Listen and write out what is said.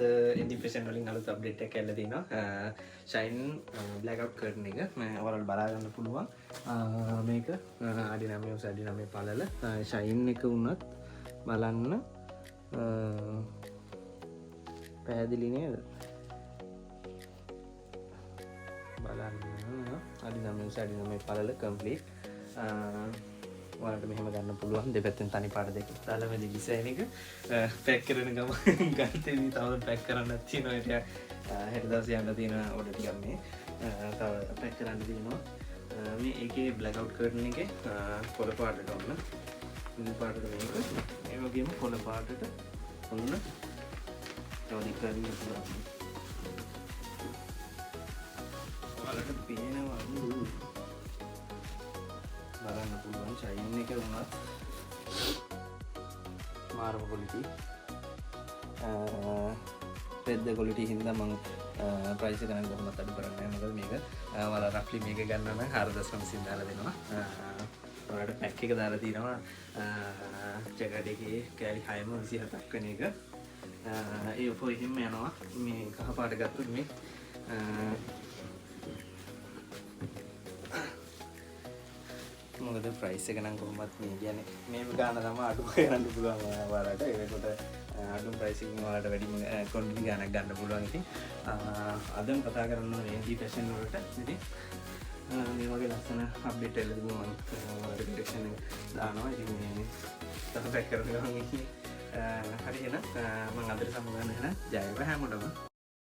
අද ඉන්ඩිපෙන්ඩන්ට් වලින් අලුත් අප්ඩේට් එකක් ඇවිල්ලා තිනවා. ෂයින් බ්ලැක් අවුට් කර්ටන් එක ඔයාලට බලා ගන්න පුළුවන්. මේක අඩි 9 අඩි 9 පළල ෂයින් එක වුණත් බලන්න පැහැදිලි නේද? බලන්න අඩි 9 අඩි 9 පළල කම්ප්ලීට්. ඔයාලට මෙහෙම ගන්න පුළුවන් දෙපැත්තෙන් තනි පාට දෙකක් දාලා මේ ඩිසයින් එක පැක් කරන ගම ගත්තේ මේ තව පැක් කරන්නත් තියෙනවා. ඒක හෙට දවසේ යන්න තියෙන ඕඩර් ටිකක් මේ තව පැක් කරන්න තියෙනවා. මේ ඒකේ බ්ලැක් අවුට් කර්ටන් එකේ පොළ පාටට ඔන්න නිල් පාටට මේක ඒ වගේම පොළ පාටට ඔන්න තව කරන්න පුළුවන්. ඔයාලට පේනවා බලන්න පුළුවන් ෂයින් එක වුණත් මාරම quality පෙද්ද quality හින්දා මම ප්‍රයිස් එක නම් කොහොමද අඩු කරන්නේ නැහැ. මොකද මේක ඔයාලා රෆ්ලි මේක ගන්න නම් 4.9 දාලා දෙනවා. ඔයාලට පැක් එක දාලා තියෙනවා ජැකට් එකේ කැලි 6ම 27ක් වෙන එක. ඒ ඔපෝ එහෙම යනවා. මේ කහ පාට ගත්තොත් මේ මොකද ප්‍රයිස් එක නම් කොහොමත් මේ කියන්නේ මේ ගාන තමයි අඩු කරන්න පුළුවන් ඔයාලට. ඒකට අඩු ප්‍රයිස් එකකින් ඔයාලට වැඩිම ක්වොන්ටිටි ගානක් ගන්න පුළුවන්. ඉතින් අදම කතා කරන්න ඕනේ මේ ෆැෂන් වලට. ඉතින් මේ වගේ ලස්සන අප්ඩේට් එකක් දුන්නා මම ඔයාලට ඩිරෙක්ෂන් එක දානවා. ඉතින් මේ තව පැක් කරන ගමන් ඉන්නේ හරි එහෙනම් මම අදට සමුගන්න එහෙනම් ජය වේවා හැමෝටම.